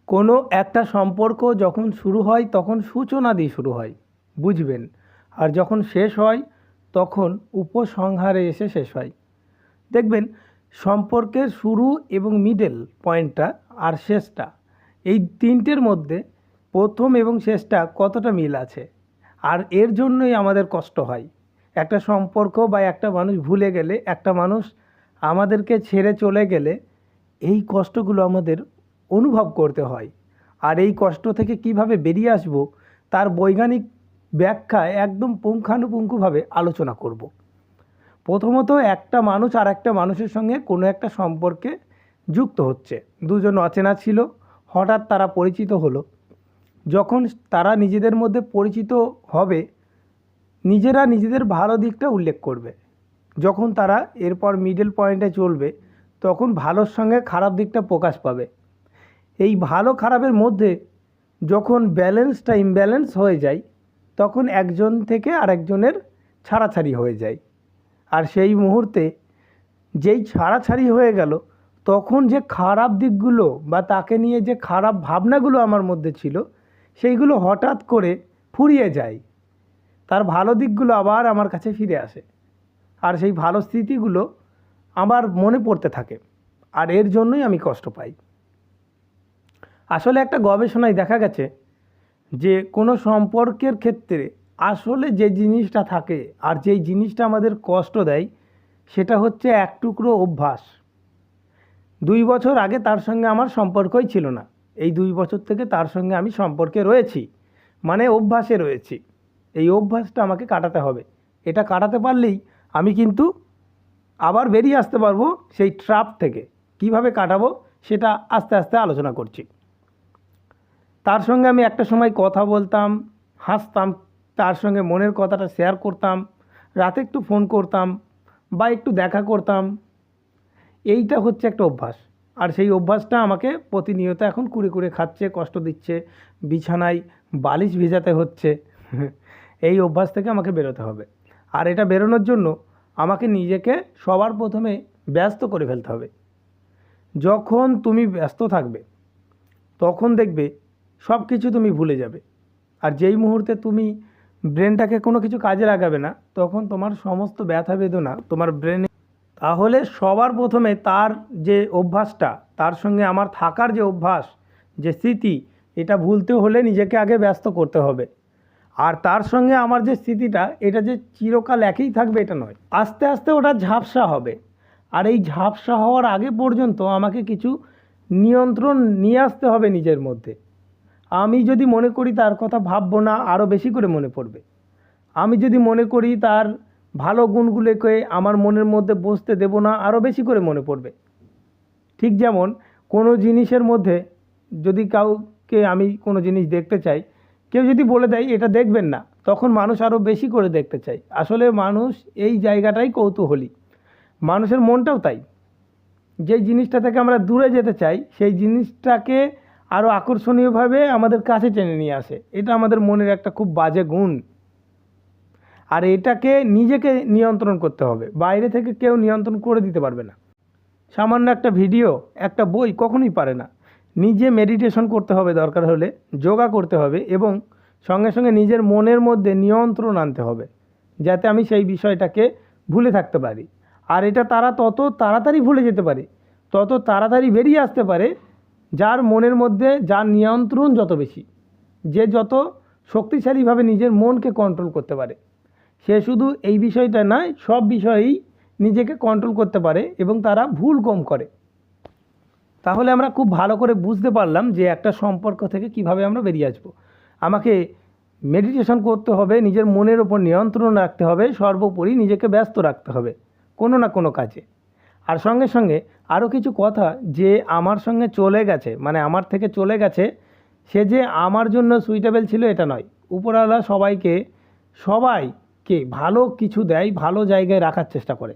কোনো একটা সম্পর্ক যখন শুরু হয় তখন সূচনা দিয়ে শুরু হয়, বুঝবেন। আর যখন শেষ হয় তখন উপসংহারে এসে শেষ হয়। দেখবেন সম্পর্কের শুরু এবং মিডল পয়েন্টটা আর শেষটা, এই তিনটের মধ্যে প্রথম এবং শেষটা কতটা মিল আছে। আর এর জন্যই আমাদের কষ্ট হয়। একটা সম্পর্ক বা একটা মানুষ ভুলে গেলে, একটা মানুষ আমাদেরকে ছেড়ে চলে গেলে এই কষ্টগুলো আমাদের অনুভব করতে হয়। আর এই কষ্ট থেকে কিভাবে বেরিয়ে আসব তার বৈজ্ঞানিক ব্যাখ্যা একদম পুঙ্খানুপুঙ্খভাবে আলোচনা করব। প্রথমত, একটা মানুষ আর একটা মানুষের সঙ্গে কোনো একটা সম্পর্কে যুক্ত হচ্ছে। দুজন অচেনা ছিল, হঠাৎ তারা পরিচিত হলো। যখন তারা নিজেদের মধ্যে পরিচিত হবে, নিজেরা নিজেদের ভালো দিকটা উল্লেখ করবে। যখন তারা এরপর মিডল পয়েন্টে চলবে, তখন ভালোর সঙ্গে খারাপ দিকটা প্রকাশ পাবে। এই ভালো খারাপের মধ্যে যখন ব্যালেন্সটা ইমব্যালেন্স হয়ে যায়, তখন একজন থেকে আরেকজনের ছাড়াছাড়ি হয়ে যায়। আর সেই মুহূর্তে যেই ছাড়াছাড়ি হয়ে গেল, তখন যে খারাপ দিকগুলো বা তাকে নিয়ে যে খারাপ ভাবনাগুলো আমার মধ্যে ছিল, সেইগুলো হঠাৎ করে ফুরিয়ে যায়। তার ভালো দিকগুলো আবার আমার কাছে ফিরে আসে, আর সেই ভালো স্মৃতিগুলো আমার মনে পড়তে থাকে। আর এর জন্যই আমি কষ্ট পাই। আসলে একটা গবেষণায় দেখা গেছে যে কোনো সম্পর্কের ক্ষেত্রে আসলে যে জিনিসটা থাকে আর যেই জিনিসটা আমাদের কষ্ট দেয়, সেটা হচ্ছে এক টুকরো অভ্যাস। 2 বছর আগে তার সঙ্গে আমার সম্পর্কই ছিল না, এই 2 বছর থেকে তার সঙ্গে আমি সম্পর্কে রয়েছি, মানে অভ্যাসে রয়েছি। এই অভ্যাসটা আমাকে কাটাতে হবে। এটা কাটাতে পারলেই আমি কিন্তু আবার বেরিয়ে আসতে পারবো সেই ট্র্যাপ থেকে। কিভাবে কাটাবো সেটা আস্তে আস্তে আলোচনা করছি। তার সঙ্গে আমি একটা সময় কথা বলতাম, হাসতাম, তার সঙ্গে মনের কথাটা শেয়ার করতাম, রাতে একটু ফোন করতাম বা একটু দেখা করতাম। এইটা হচ্ছে একটা অভ্যাস। আর সেই অভ্যাসটা আমাকে প্রতিনিয়ত এখন কুড়ে কুড়ে খাচ্ছে, কষ্ট দিচ্ছে, বিছানায় বালিশ ভেজাতে হচ্ছে। এই অভ্যাস থেকে আমাকে বেরোতে হবে। আর এটা বেরোনোর জন্য আমাকে নিজেকে সবার প্রথমে ব্যস্ত করে ফেলতে হবে। যখন তুমি ব্যস্ত থাকবে, তখন দেখবে সব কিছু তুমি ভুলে যাবে। আর যেই মুহূর্তে তুমি ব্রেনটাকে কোনো কিছু কাজে লাগাবে না, তখন তোমার সমস্ত ব্যথা বেদনা তোমার ব্রেনে। তাহলে সবার প্রথমে তার যে অভ্যাসটা, তার সঙ্গে আমার থাকার যে অভ্যাস, যে স্মৃতি, এটা ভুলতে হলে নিজেকে আগে ব্যস্ত করতে হবে। আর তার সঙ্গে আমার যে স্মৃতিটা, এটা যে চিরকাল একই থাকবে এটা নয়, আস্তে আস্তে ওটা ঝাপসা হবে। আর এই ঝাপসা হওয়ার আগে পর্যন্ত আমাকে কিছু নিয়ন্ত্রণ নিয়ে আসতে হবে নিজের মধ্যে। আমি যদি মনে করি তার কথা ভাববো না, আরও বেশি করে মনে পড়বে। আমি যদি মনে করি তার ভালো গুণগুলোকে আমার মনের মধ্যে বসতে দেব না, আরও বেশি করে মনে পড়বে। ঠিক যেমন কোনো জিনিসের মধ্যে যদি কাউকে আমি কোনো জিনিস দেখতে চাই, কেউ যদি বলে দেয় এটা দেখবেন না, তখন মানুষ আরও বেশি করে দেখতে চায়। আসলে মানুষ এই জায়গাটাই কৌতূহলী। মানুষের মনটাও তাই। যেই জিনিসটা থেকে আমরা দূরে যেতে চাই, সেই জিনিসটাকে আরও আকর্ষণীয়ভাবে আমাদের কাছে টেনে নিয়ে আসে। এটা আমাদের মনের একটা খুব বাজে গুণ। আর এটাকে নিজেকে নিয়ন্ত্রণ করতে হবে, বাইরে থেকে কেউ নিয়ন্ত্রণ করে দিতে পারবে না। সামান্য একটা ভিডিও, একটা বই কখনোই পারে না। নিজে মেডিটেশন করতে হবে, দরকার হলে যোগা করতে হবে, এবং সঙ্গে সঙ্গে নিজের মনের মধ্যে নিয়ন্ত্রণ আনতে হবে, যাতে আমি সেই বিষয়টাকে ভুলে থাকতে পারি। আর এটা তারা তত তাড়াতাড়ি ভুলে যেতে পারে, তত তাড়াতাড়ি বেরিয়ে আসতে পারে যার মনের মধ্যে যার নিয়ন্ত্রণ যত বেশি, যে যত শক্তিশালীভাবে নিজের মনকে কন্ট্রোল করতে পারে। সে শুধু এই বিষয়টা নয়, সব বিষয়েই নিজেকে কন্ট্রোল করতে পারে এবং তারা ভুল কম করে। তাহলে আমরা খুব ভালো করে বুঝতে পারলাম যে একটা সম্পর্ক থেকে কিভাবে আমরা বেরিয়ে আসবো। আমাকে মেডিটেশন করতে হবে, নিজের মনের ওপর নিয়ন্ত্রণ রাখতে হবে, সর্বোপরি নিজেকে ব্যস্ত রাখতে হবে কোনো না কোনো কাজে। আর সঙ্গে সঙ্গে আরও কিছু কথা, যে আমার সঙ্গে চলে গেছে, মানে আমার থেকে চলে গেছে, সে যে আমার জন্য সুইটেবল ছিল এটা নয়। উপরওয়ালা সবাইকে ভালো কিছু দেয়, ভালো জায়গায় রাখার চেষ্টা করে।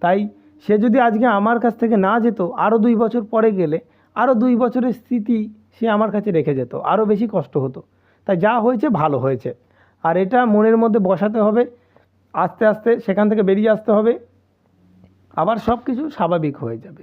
তাই সে যদি আজকে আমার কাছ থেকে না যেত, আরও 2 বছর পরে গেলে আরও 2 বছরের স্মৃতি সে আমার কাছে রেখে যেত, আরও বেশি কষ্ট হতো। তাই যা হয়েছে ভালো হয়েছে, আর এটা মনের মধ্যে বসাতে হবে। আস্তে আস্তে সেখান থেকে বেরিয়ে আসতে হবে, আবার সব কিছু স্বাভাবিক হয়ে যাবে।